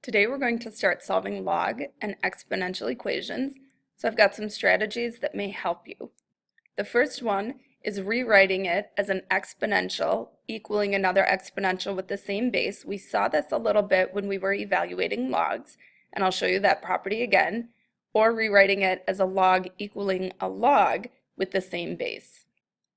Today we're going to start solving log and exponential equations, so I've got some strategies that may help you. The first one is rewriting it as an exponential equaling another exponential with the same base. We saw this a little bit when we were evaluating logs, and I'll show you that property again, or rewriting it as a log equaling a log with the same base.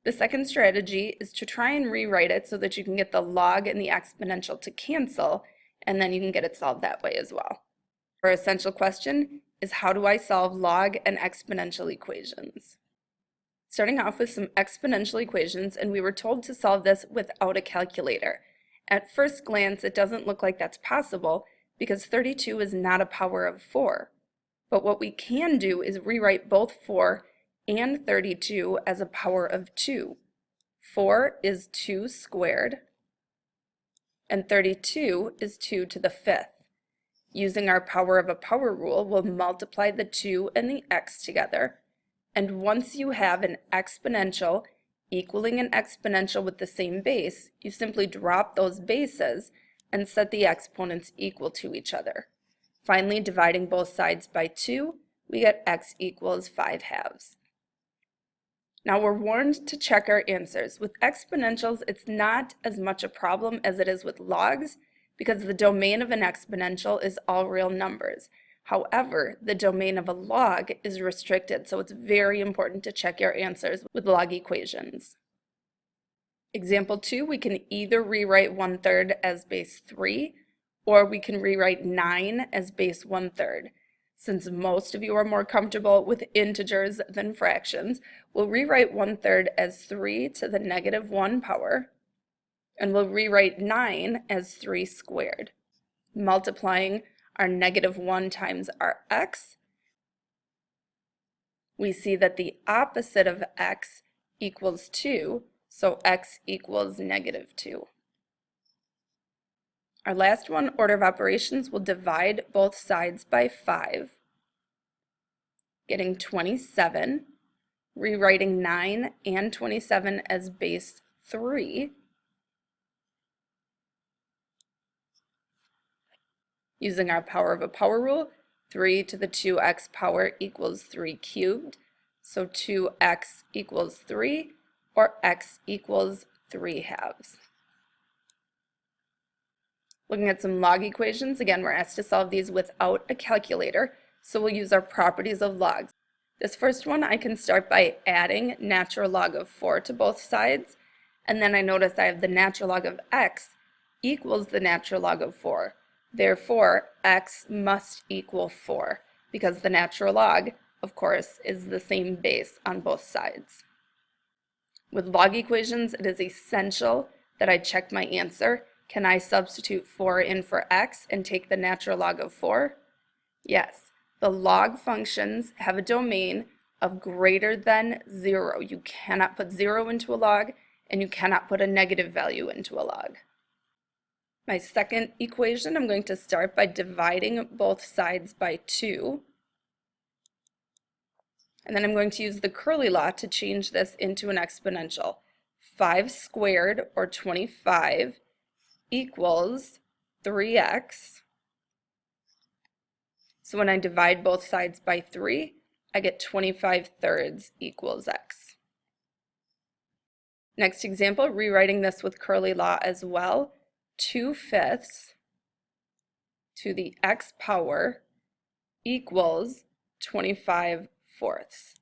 The second strategy is to try and rewrite it so that you can get the log and the exponential to cancel, and then you can get it solved that way as well. Our essential question is, how do I solve log and exponential equations? Starting off with some exponential equations, and we were told to solve this without a calculator. At first glance, it doesn't look like that's possible because 32 is not a power of 4. But what we can do is rewrite both 4 and 32 as a power of 2. 4 is 2 squared, and 32 is 2 to the 5th. Using our power of a power rule, we'll multiply the 2 and the x together, and once you have an exponential equaling an exponential with the same base, you simply drop those bases and set the exponents equal to each other. Finally, dividing both sides by 2, we get x equals 5/2. Now we're warned to check our answers. With exponentials, it's not as much a problem as it is with logs because the domain of an exponential is all real numbers. However, the domain of a log is restricted, so it's very important to check your answers with log equations. Example 2, we can either rewrite 1/3 as base 3, or we can rewrite 9 as base 1/3. Since most of you are more comfortable with integers than fractions, we'll rewrite 1/3 as 3 to the -1 power, and we'll rewrite 9 as 3 squared. Multiplying our -1 times our x, we see that the opposite of x equals 2, so x equals -2. Our last one, order of operations, will divide both sides by 5, getting 27, rewriting 9 and 27 as base 3, using our power of a power rule, 3 to the 2x power equals 3 cubed, so 2x equals 3, or x equals 3/2. Looking at some log equations, again, we're asked to solve these without a calculator, so we'll use our properties of logs. This first one, I can start by adding natural log of 4 to both sides, and then I notice I have the natural log of x equals the natural log of 4. Therefore, x must equal 4, because the natural log, of course, is the same base on both sides. With log equations, it is essential that I check my answer. Can I substitute 4 in for x and take the natural log of 4? Yes, the log functions have a domain of greater than 0. You cannot put 0 into a log, and you cannot put a negative value into a log. My second equation, I'm going to start by dividing both sides by 2. And then I'm going to use the curly law to change this into an exponential. 5 squared, or 25, equals 3x. So when I divide both sides by 3, I get 25/3 equals x. Next example, rewriting this with curly law as well. 2/5 to the x power equals 25/4.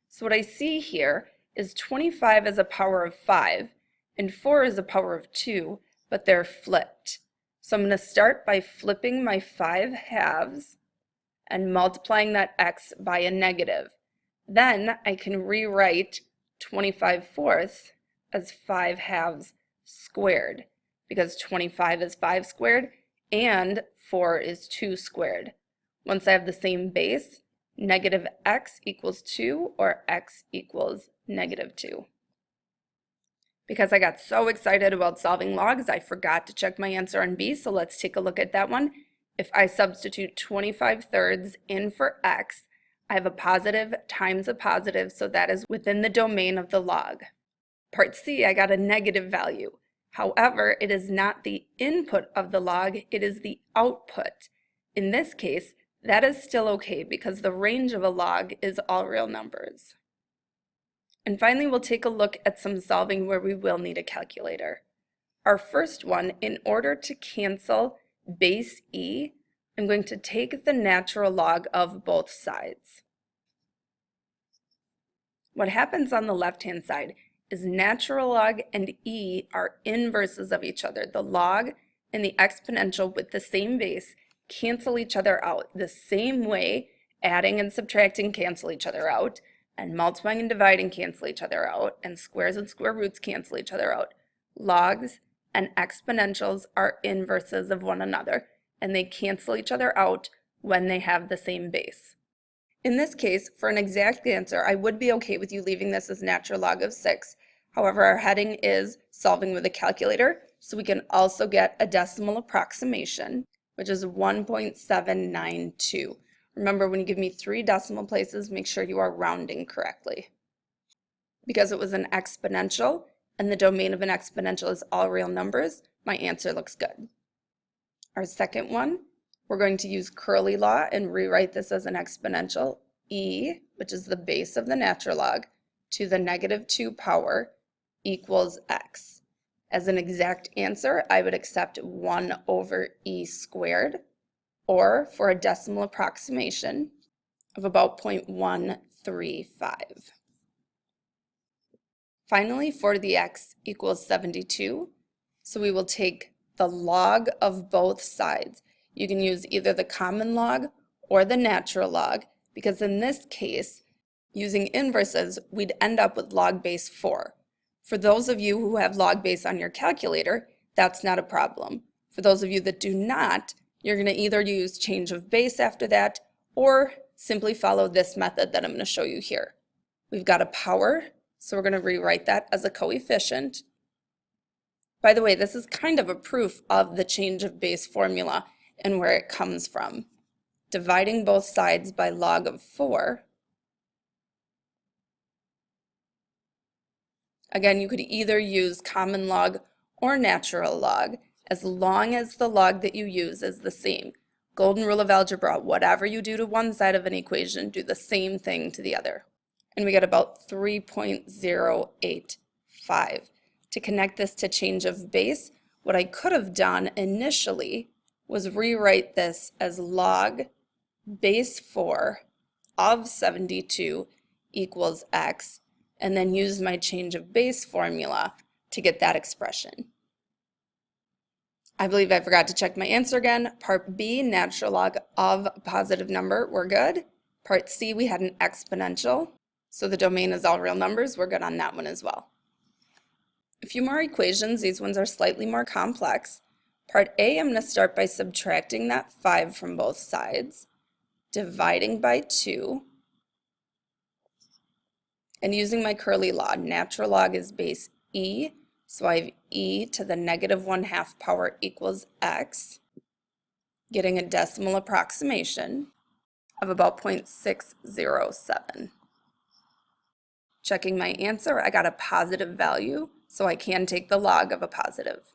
So what I see here is 25 is a power of 5 and 4 is a power of 2, but they're flipped. So I'm going to start by flipping my 5/2 and multiplying that x by a negative. Then I can rewrite 25/4 as 5/2 squared, because 25 is 5 squared and 4 is 2 squared. Once I have the same base, negative x equals 2, or x equals -2. Because I got so excited about solving logs, I forgot to check my answer on B, so let's take a look at that one. If I substitute 25/3 in for x, I have a positive times a positive, so that is within the domain of the log. Part C, I got a negative value. However, it is not the input of the log, it is the output. In this case, that is still okay because the range of a log is all real numbers. And finally, we'll take a look at some solving where we will need a calculator. Our first one, in order to cancel base e, I'm going to take the natural log of both sides. What happens on the left-hand side is natural log and e are inverses of each other. The log and the exponential with the same base cancel each other out the same way adding and subtracting cancel each other out, and multiplying and dividing cancel each other out, and squares and square roots cancel each other out. Logs and exponentials are inverses of one another, and they cancel each other out when they have the same base. In this case, for an exact answer, I would be okay with you leaving this as natural log of 6. However, our heading is solving with a calculator, so we can also get a decimal approximation, which is 1.792. Remember, when you give me 3 decimal places, make sure you are rounding correctly. Because it was an exponential, and the domain of an exponential is all real numbers, my answer looks good. Our second one, we're going to use curly law and rewrite this as an exponential. E, which is the base of the natural log, to the -2 power equals x. As an exact answer, I would accept 1 over e squared, or for a decimal approximation of about 0.135. Finally, for the x equals 72, so we will take the log of both sides. You can use either the common log or the natural log, because in this case, using inverses, we'd end up with log base 4. For those of you who have log base on your calculator, that's not a problem. For those of you that do not, you're going to either use change of base after that, or simply follow this method that I'm going to show you here. We've got a power, so we're going to rewrite that as a coefficient. By the way, this is kind of a proof of the change of base formula and where it comes from. Dividing both sides by log of 4. Again, you could either use common log or natural log, as long as the log that you use is the same. Golden rule of algebra, whatever you do to one side of an equation, do the same thing to the other. And we get about 3.085. To connect this to change of base, what I could have done initially was rewrite this as log base 4 of 72 equals x, and then use my change of base formula to get that expression. I believe I forgot to check my answer again. Part B, natural log of a positive number, we're good. Part C, we had an exponential, so the domain is all real numbers, we're good on that one as well. A few more equations, these ones are slightly more complex. Part A, I'm going to start by subtracting that 5 from both sides, dividing by 2, and using my curly law. Natural log is base e, so I have e to the -1/2 power equals x, getting a decimal approximation of about 0.607. Checking my answer, I got a positive value, so I can take the log of a positive.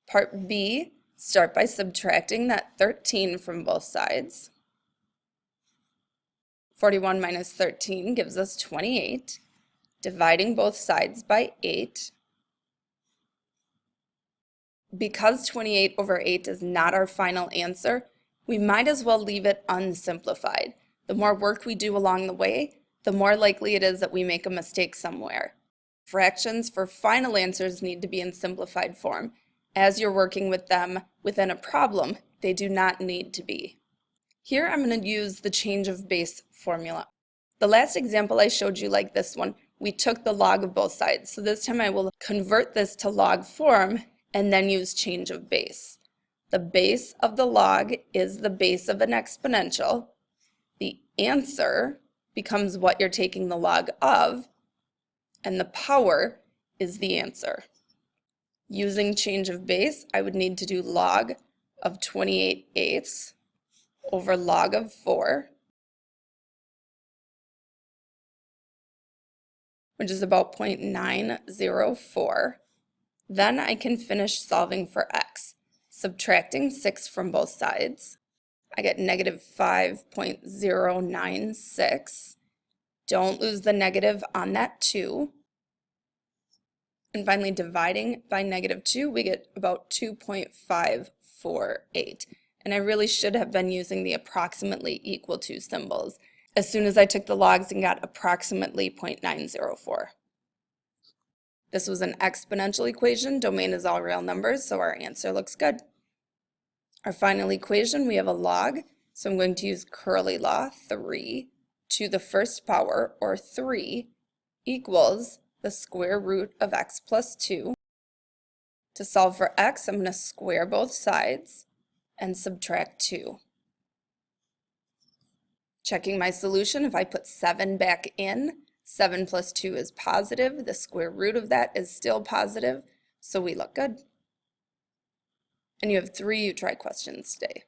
Part B, start by subtracting that 13 from both sides. 41 minus 13 gives us 28. Dividing both sides by 8. Because 28 over 8 is not our final answer, we might as well leave it unsimplified. The more work we do along the way, the more likely it is that we make a mistake somewhere. Fractions for final answers need to be in simplified form. As you're working with them within a problem, they do not need to be. Here I'm going to use the change of base formula. The last example I showed you, like this one, we took the log of both sides. So this time I will convert this to log form and then use change of base. The base of the log is the base of an exponential. The answer becomes what you're taking the log of, and the power is the answer. Using change of base, I would need to do log of 28/8 over log of 4, which is about 0.904. Then I can finish solving for x, subtracting 6 from both sides. I get negative 5.096. Don't lose the negative on that 2. And finally, dividing by negative 2, we get about 2.548. And I really should have been using the approximately equal to symbols as soon as I took the logs and got approximately 0.904. This was an exponential equation. Domain is all real numbers, so our answer looks good. Our final equation, we have a log, so I'm going to use curly law, 3 to the first power, or 3, equals the square root of x plus 2. To solve for x, I'm going to square both sides and subtract 2. Checking my solution, if I put 7 back in, 7 plus 2 is positive. The square root of that is still positive, so we look good. And you have 3 you try questions today.